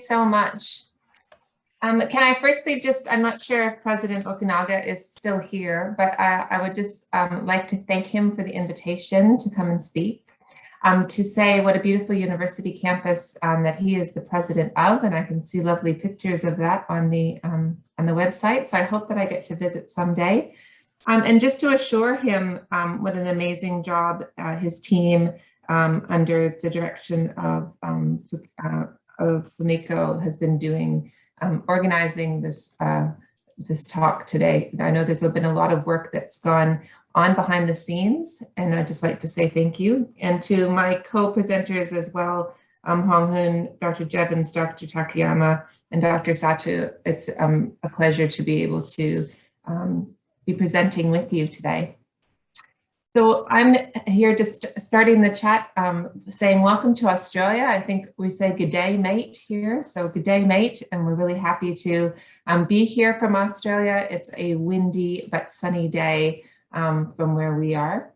So much. Can I firstly I'm not sure if President Okanaga is still here, but I would just like to thank him for the invitation to come and speak, to say what a beautiful university campus that he is the president of, and I can see lovely pictures of that on the website, so I hope that I get to visit someday. And just to assure him what an amazing job his team under the direction of Fumiko has been doing, organizing this talk today. I know there's been a lot of work that's gone on behind the scenes, and I'd just like to say thank you. And to my co-presenters as well, Hong Hoon, Dr. Jevons, Dr. Takayama, and Dr. Sato, it's a pleasure to be able to be presenting with you today. So I'm here just starting the chat saying welcome to Australia. I think we say good day, mate, here. So good day, mate. And we're really happy to be here from Australia. It's a windy but sunny day from where we are.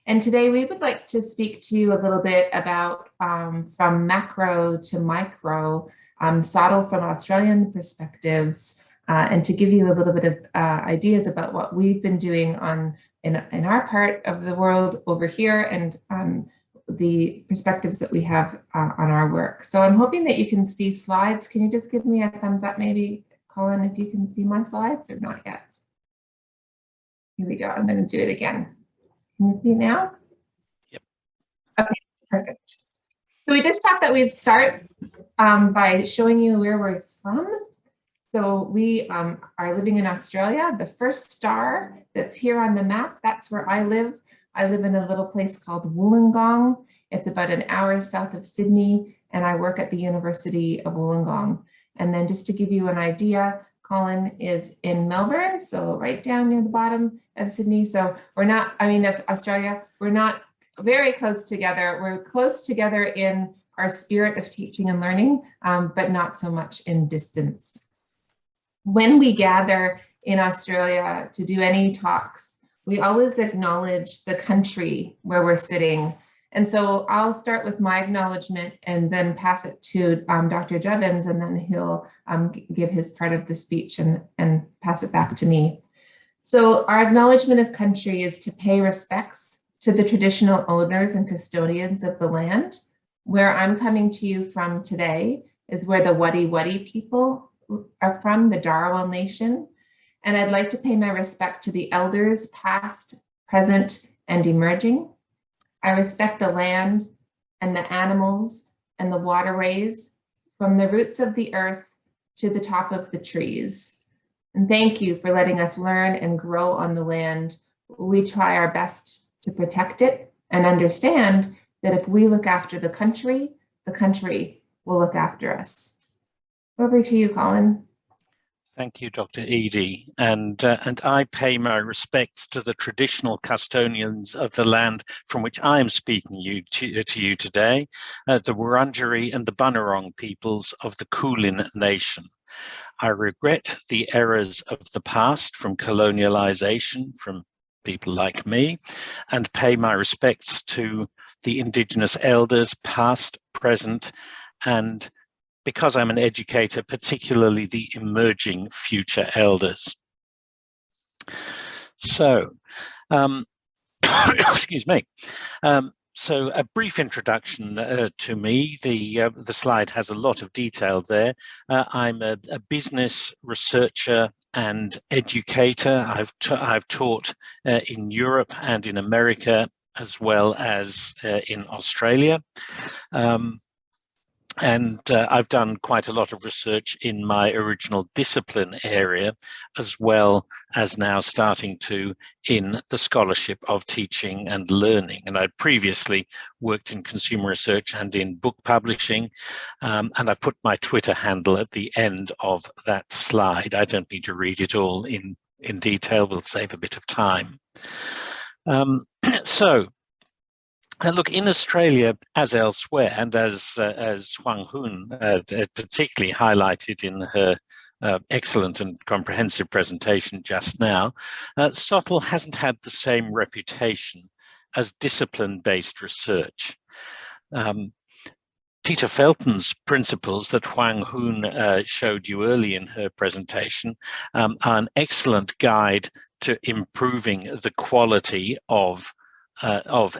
And today we would like to speak to you a little bit about from macro to micro, SOTL from Australian perspectives, and to give you a little bit of ideas about what we've been doing in our part of the world over here, and the perspectives that we have on our work. So I'm hoping that you can see slides. Can you just give me a thumbs up maybe, Colin, if you can see my slides or not yet? Here we go, I'm gonna do it again. Can you see it now? Yep. Okay, perfect. So we just thought that we'd start by showing you where we're from. So we are living in Australia. The first star that's here on the map, that's where I live. I live in a little place called Wollongong. It's about an hour south of Sydney, and I work at the University of Wollongong. And then just to give you an idea, Colin is in Melbourne, so right down near the bottom of Sydney. So we're not, of Australia, we're not very close together. We're close together in our spirit of teaching and learning, but not so much in distance. When we gather in Australia to do any talks, we always acknowledge the country where we're sitting. And so I'll start with my acknowledgement and then pass it to Dr. Jevons, and then he'll give his part of the speech and pass it back to me. So our acknowledgement of country is to pay respects to the traditional owners and custodians of the land. Where I'm coming to you from today is where the Wadi Wadi people are from, the Darawal Nation. And I'd like to pay my respect to the elders past, present, and emerging. I respect the land and the animals and the waterways from the roots of the earth to the top of the trees. And thank you for letting us learn and grow on the land. We try our best to protect it and understand that if we look after the country will look after us. Over to you, Colin. Thank you, Dr. Eady, and I pay my respects to the traditional custodians of the land from which I am speaking to you today, the Wurundjeri and the Bunurong peoples of the Kulin Nation. I regret the errors of the past from colonialization from people like me, and pay my respects to the Indigenous elders past, present, and because I'm an educator, particularly the emerging future elders. So, excuse me. So a brief introduction to me. The slide has a lot of detail there. I'm a business researcher and educator. I've taught in Europe and in America, as well as in Australia. And I've done quite a lot of research in my original discipline area, as well as now starting to in the scholarship of teaching and learning. And I previously worked in consumer research and in book publishing, and I put my Twitter handle at the end of that slide. I don't need to read it all in detail, we'll save a bit of time. Look, in Australia, as elsewhere, and as Hong Hoon particularly highlighted in her excellent and comprehensive presentation just now, SOTL hasn't had the same reputation as discipline-based research. Peter Felton's principles that Huang Hun showed you early in her presentation are an excellent guide to improving the quality of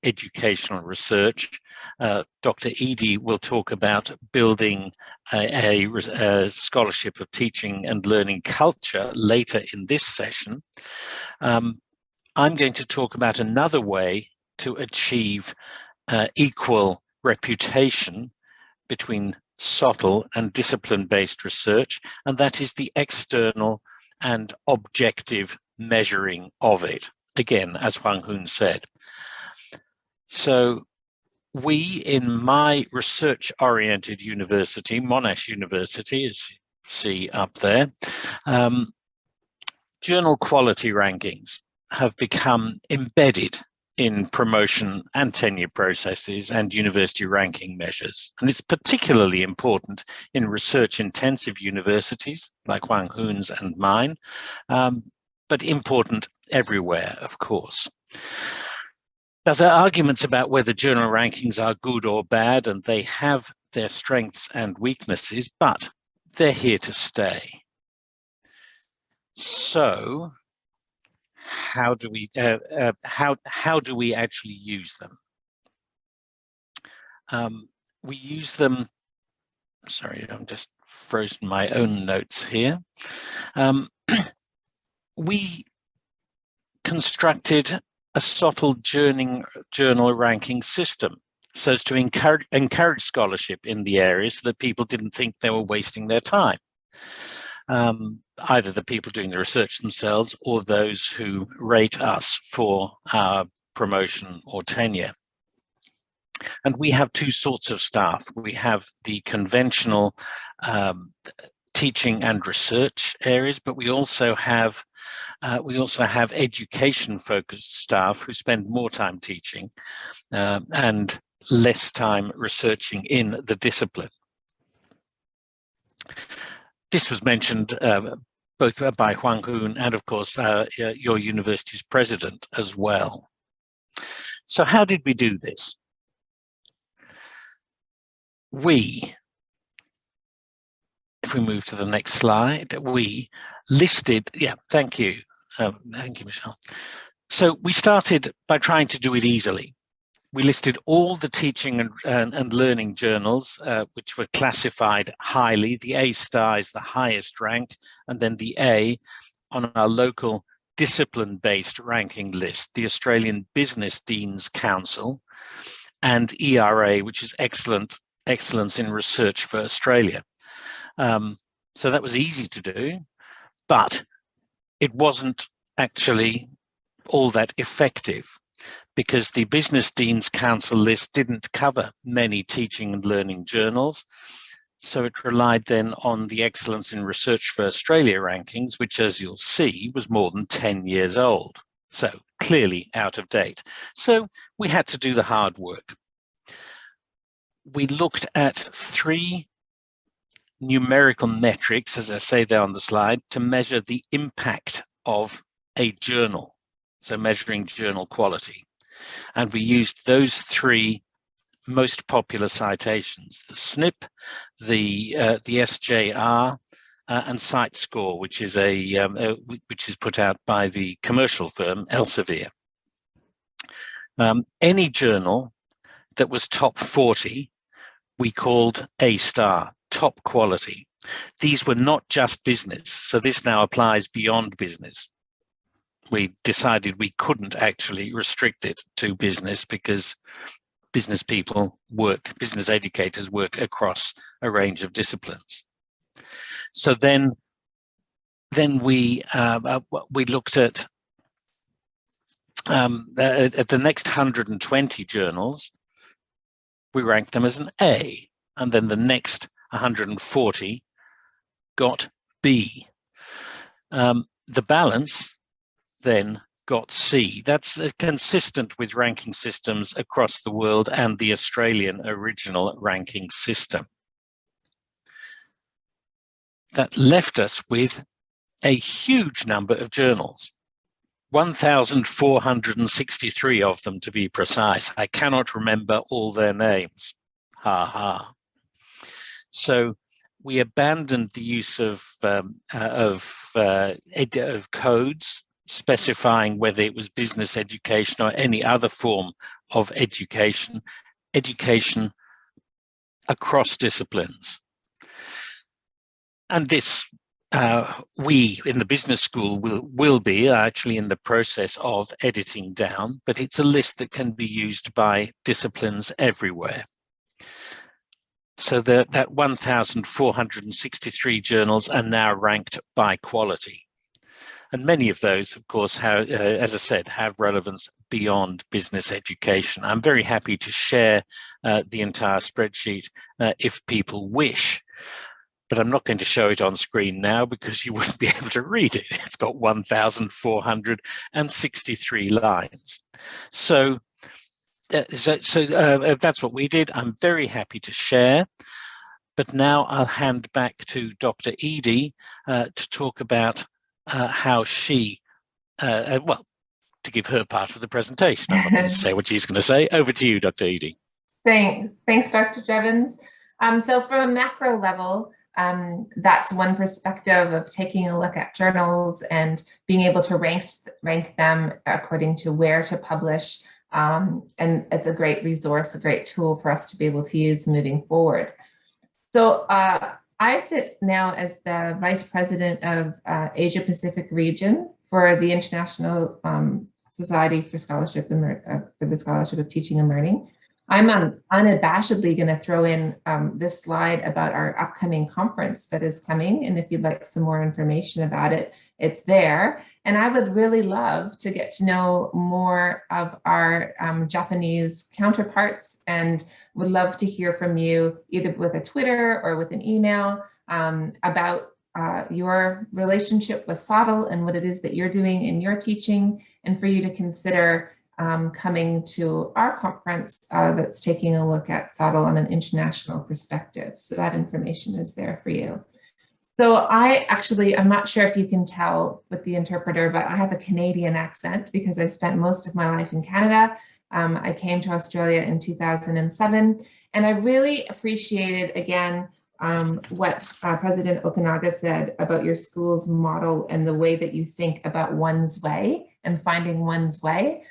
educational research. Dr. Eady will talk about building a scholarship of teaching and learning culture later in this session. I'm going to talk about another way to achieve equal reputation between subtle and discipline-based research, and that is the external and objective measuring of it, again, as Huang Hun said. So we, in my research-oriented university, Monash University, as you see up there, journal quality rankings have become embedded in promotion and tenure processes and university ranking measures. And it's particularly important in research-intensive universities like Huang Hun's and mine, but important everywhere, of course. Now, there are arguments about whether journal rankings are good or bad, and they have their strengths and weaknesses, but they're here to stay. So, how do we actually use them? We use them. Sorry, I'm just frozen my own notes here. We constructed a subtle journal ranking system so as to encourage scholarship in the areas so that people didn't think they were wasting their time. Either the people doing the research themselves or those who rate us for our promotion or tenure. And we have two sorts of staff. We have the conventional teaching and research areas, but we also have education-focused staff who spend more time teaching and less time researching in the discipline. This was mentioned both by Huang Hun and, of course, your university's president as well. So how did we do this? If we move to the next slide, we listed, thank you, Michelle. So we started by trying to do it easily. We listed all the teaching and learning journals which were classified highly. The A star is the highest rank, and then the A on our local discipline-based ranking list, the Australian Business Deans Council, and ERA, which is Excellence in Research for Australia. So that was easy to do, but it wasn't actually all that effective, because the Business Deans Council list didn't cover many teaching and learning journals. So it relied then on the Excellence in Research for Australia rankings, which, as you'll see, was more than 10 years old. So clearly out of date. So we had to do the hard work. We looked at 3 numerical metrics, as I say there on the slide, to measure the impact of a journal. So measuring journal quality. And we used those 3 most popular citations: the SNP, the SJR, and Site Score, which is put out by the commercial firm Elsevier. Any journal that was top 40, we called A star, top quality. These were not just business, so this now applies beyond business. We decided we couldn't actually restrict it to business because business people work, business educators work across a range of disciplines. So then we looked at the next 120 journals. We ranked them as an A, and then the next 140 got B. The balance then got C. That's consistent with ranking systems across the world and the Australian original ranking system. That left us with a huge number of journals, 1,463 of them to be precise. I cannot remember all their names. Ha ha. So we abandoned the use of codes specifying whether it was business education or any other form of education across disciplines. And this, we in the business school will be actually in the process of editing down, but it's a list that can be used by disciplines everywhere. So that 1,463 journals are now ranked by quality. And many of those, of course, have, as I said, have relevance beyond business education. I'm very happy to share the entire spreadsheet if people wish, but I'm not going to show it on screen now because you wouldn't be able to read it. It's got 1,463 lines. So that's what we did. I'm very happy to share. But now I'll hand back to Dr. Eady to talk about how she, well, to give her part of the presentation. I'm not going to say what she's going to say. Over to you, Dr. Eady. Thanks, Dr. Jevons. So from a macro level, that's one perspective of taking a look at journals and being able to rank them according to where to publish. And it's a great resource, a great tool for us to be able to use moving forward. So I sit now as the Vice President of Asia Pacific region for the International Society for Scholarship and for the Scholarship of Teaching and Learning. I'm unabashedly going to throw in this slide about our upcoming conference that is coming. And if you'd like some more information about it, it's there. And I would really love to get to know more of our Japanese counterparts, and would love to hear from you either with a Twitter or with an email about your relationship with SOTL and what it is that you're doing in your teaching, and for you to consider coming to our conference that's taking a look at SOTL on an international perspective. So that information is there for you. So I'm not sure if you can tell with the interpreter, but I have a Canadian accent because I spent most of my life in Canada. I came to Australia in 2007, and I really appreciated, again, what President Okanaga said about your school's model and the way that you think about one's way and finding one's way.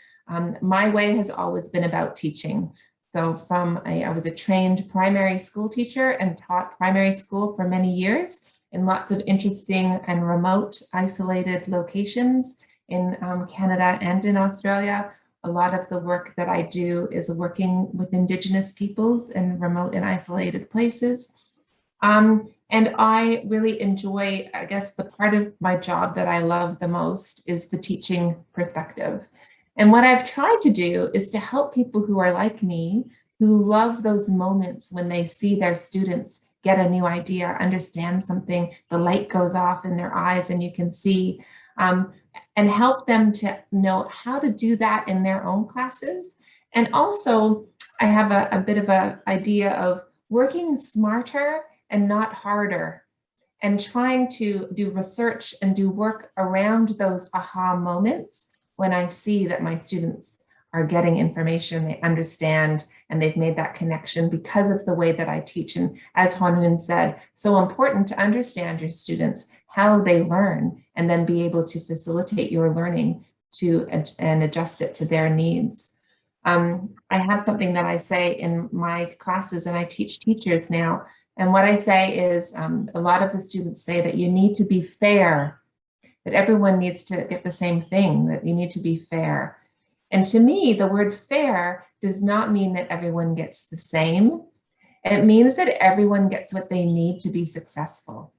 My way has always been about teaching. So I was a trained primary school teacher and taught primary school for many years in lots of interesting and remote isolated locations in Canada and in Australia. A lot of the work that I do is working with Indigenous peoples in remote and isolated places. And I really enjoy, I guess, the part of my job that I love the most is the teaching perspective. And what I've tried to do is to help people who are like me, who love those moments when they see their students get a new idea, understand something, the light goes off in their eyes and you can see, and help them to know how to do that in their own classes. And also, I have a bit of an idea of working smarter and not harder, and trying to do research and do work around those aha moments when I see that my students are getting information, they understand, and they've made that connection because of the way that I teach. And as Hwan-Hoon said, so important to understand your students, how they learn, and then be able to facilitate your learning and adjust it to their needs. I have something that I say in my classes, and I teach teachers now. And what I say is a lot of the students say that you need to be fair, that everyone needs to get the same thing, that you need to be fair. And to me, the word fair does not mean that everyone gets the same. It means that everyone gets what they need to be successful.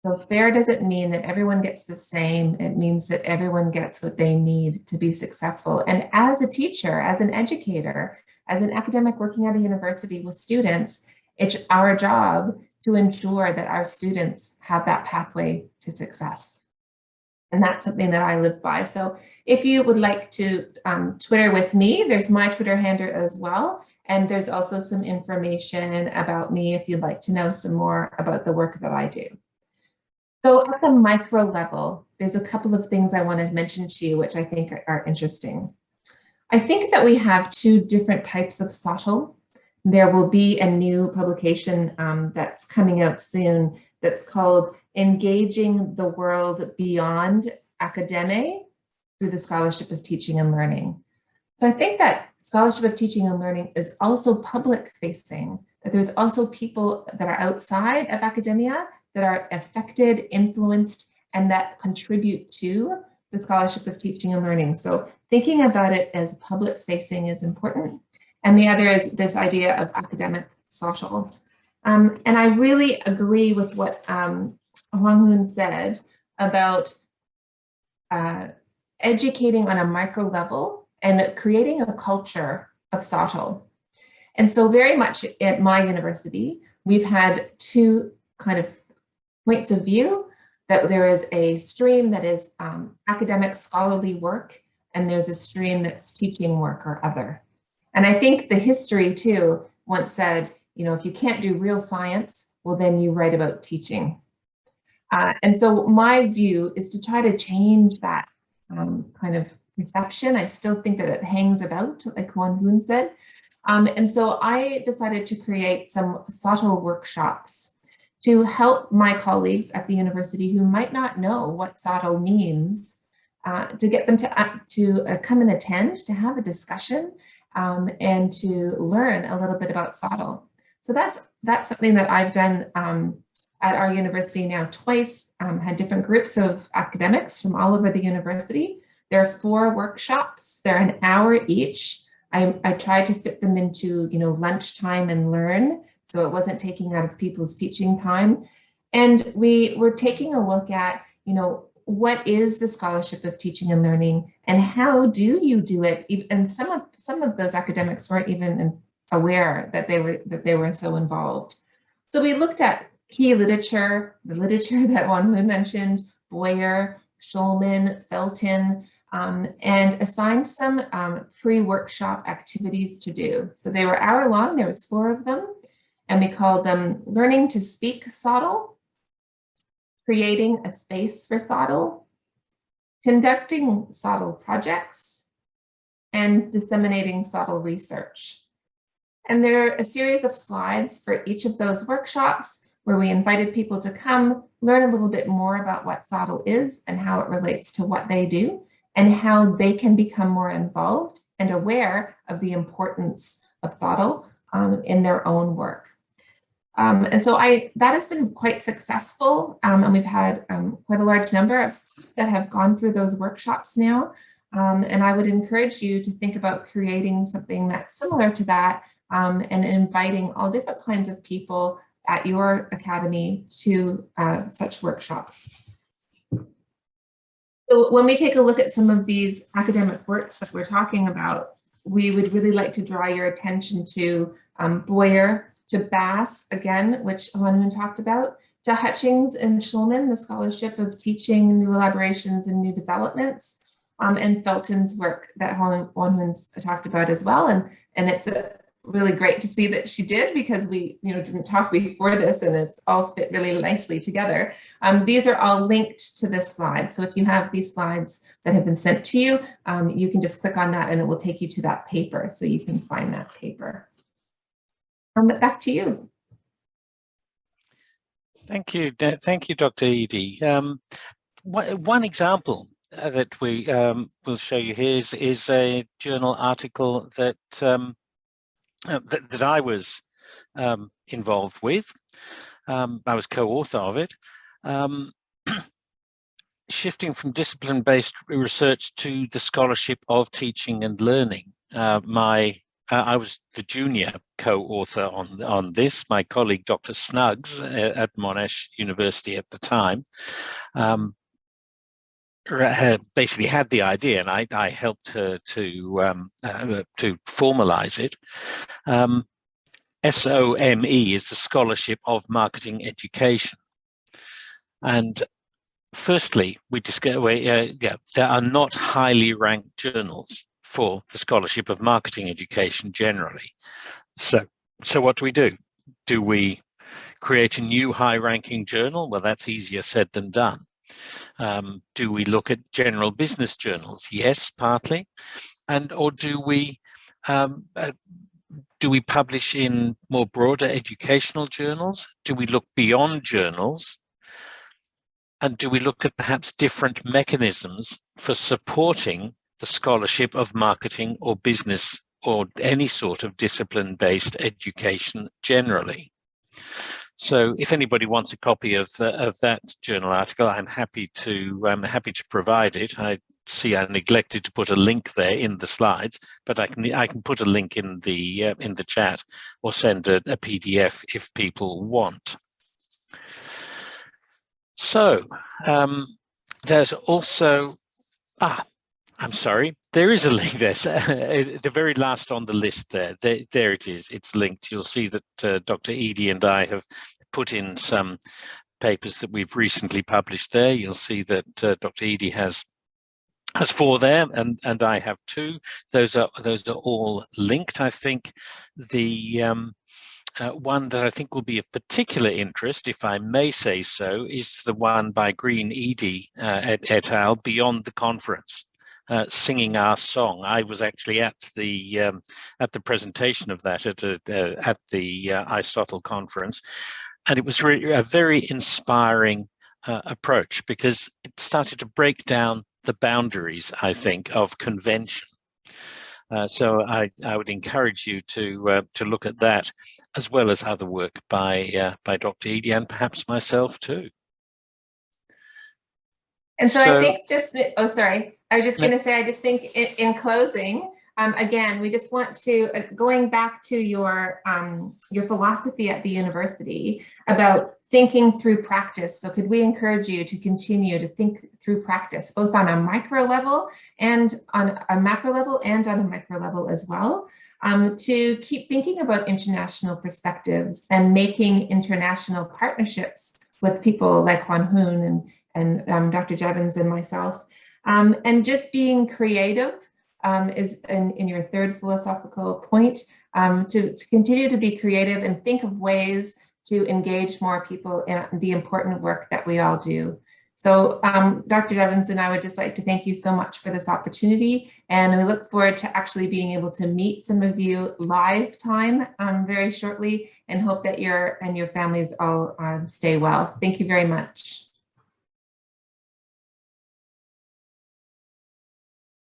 So fair doesn't mean that everyone gets the same. It means that everyone gets what they need to be successful. And as a teacher, as an educator, as an academic working at a university with students, it's our job to ensure that our students have that pathway to success. And that's something that I live by. So if you would like to Twitter with me, there's my Twitter handle as well. And there's also some information about me if you'd like to know some more about the work that I do. So at the micro level, there's a couple of things I want to mention to you, which I think are interesting. I think that we have two different types of SOTL. there will be a new publication that's coming out soon that's called Engaging the World Beyond Academe through the Scholarship of Teaching and Learning. So I think that Scholarship of Teaching and Learning is also public facing, that there's also people that are outside of academia that are affected, influenced, and that contribute to the Scholarship of Teaching and Learning. So thinking about it as public facing is important. And the other is this idea of academic social. And I really agree with what Huang Hun said about educating on a micro level and creating a culture of subtle. And so very much at my university, we've had two kind of points of view, that there is a stream that is academic scholarly work, and there's a stream that's teaching work or other. And I think the history too once said, you know, if you can't do real science, well, then you write about teaching. And so my view is to try to change that kind of perception. I still think that it hangs about, like Huang Hun said. And so I decided to create some subtle workshops to help my colleagues at the university who might not know what subtle means, to get them to come and attend, to have a discussion, and to learn a little bit about subtle. So that's something that I've done at our university now twice, had different groups of academics from all over the university. There are 4 workshops. They're an hour each. I tried to fit them into, you know, lunchtime and learn, so it wasn't taking out of people's teaching time. And we were taking a look at, you know, what is the Scholarship of Teaching and Learning, and how do you do it? And some of those academics weren't even aware that they were so involved. So we looked at key literature, the literature that Huang Hun mentioned, Boyer, Schulman, Felton, and assigned some free workshop activities to do. So they were hour long, there was 4 of them, and we called them Learning to Speak Subtle, Creating a Space for Subtle, Conducting Subtle Projects, and Disseminating Subtle Research. And there are a series of slides for each of those workshops where we invited people to come learn a little bit more about what subtle is and how it relates to what they do, and how they can become more involved and aware of the importance of subtle in their own work. And so that has been quite successful, and we've had quite a large number of staff that have gone through those workshops now. And I would encourage you to think about creating something that's similar to that, and inviting all different kinds of people at your academy to such workshops. So when we take a look at some of these academic works that we're talking about, we would really like to draw your attention to Boyer, to Bass, again, which Huang Hun talked about, to Hutchings and Schulman, the Scholarship of Teaching, New Elaborations and New Developments, and Felton's work that Huang Hun talked about as well. And it's really great to see that she did, because we didn't talk before this, and it's all fit really nicely together. These are all linked to this slide. So if you have these slides that have been sent to you, you can just click on that and it will take you to that paper, so you can find that paper. But back to you. Thank you, Dr. Eady. One example that we will show you here is a journal article that that I was involved with. I was co-author of it. Shifting from discipline-based research to the scholarship of teaching and learning. I was the junior co-author on this. My colleague, Dr. Snuggs, at Monash University at the time, basically had the idea, and I helped her to formalize it. SOME is the Scholarship of Marketing Education. And firstly, we discover there are not highly ranked journals for the Scholarship of Marketing Education generally. So what do? Do we create a new high-ranking journal? Well, that's easier said than done. Do we look at general business journals? Yes, partly. Or do we Do we publish in more broader educational journals? Do we look beyond journals? And do we look at perhaps different mechanisms for supporting the scholarship of marketing or business or any sort of discipline-based education generally? So if anybody wants a copy of that journal article, I'm happy to provide it. I see I neglected to put a link there in the slides, but I can put a link in the chat or send a PDF if people want. So there's also I'm sorry, there is a link there. The very last on the list there it is. It's linked. You'll see that Dr. Eady and I have put in some papers that we've recently published there. You'll see that Dr. Eady has 4 there, and I have 2. Those are all linked. I think the one that I think will be of particular interest, if I may say so, is the one by Green, Eady et al. Beyond the Conference. Singing our song. I was actually at the presentation of that at the Aristotle conference, and it was really a very inspiring approach, because it started to break down the boundaries, I think, of convention. So I would encourage you to look at that, as well as other work by Dr. Eady and perhaps myself too. And so I think oh, sorry. I was just going to say, I just think in closing, again, we just want to, going back to your philosophy at the university about thinking through practice. So could we encourage you to continue to think through practice, both on a micro level and on a macro level and on a micro level as well, to keep thinking about international perspectives and making international partnerships with people like Juan Hoon and Dr. Jevons and myself, and just being creative is in your third philosophical point, to continue to be creative and think of ways to engage more people in the important work that we all do. So Dr. Jevons and I would just like to thank you so much for this opportunity, and we look forward to actually being able to meet some of you live time very shortly, and hope that you and your families all stay well. Thank you very much.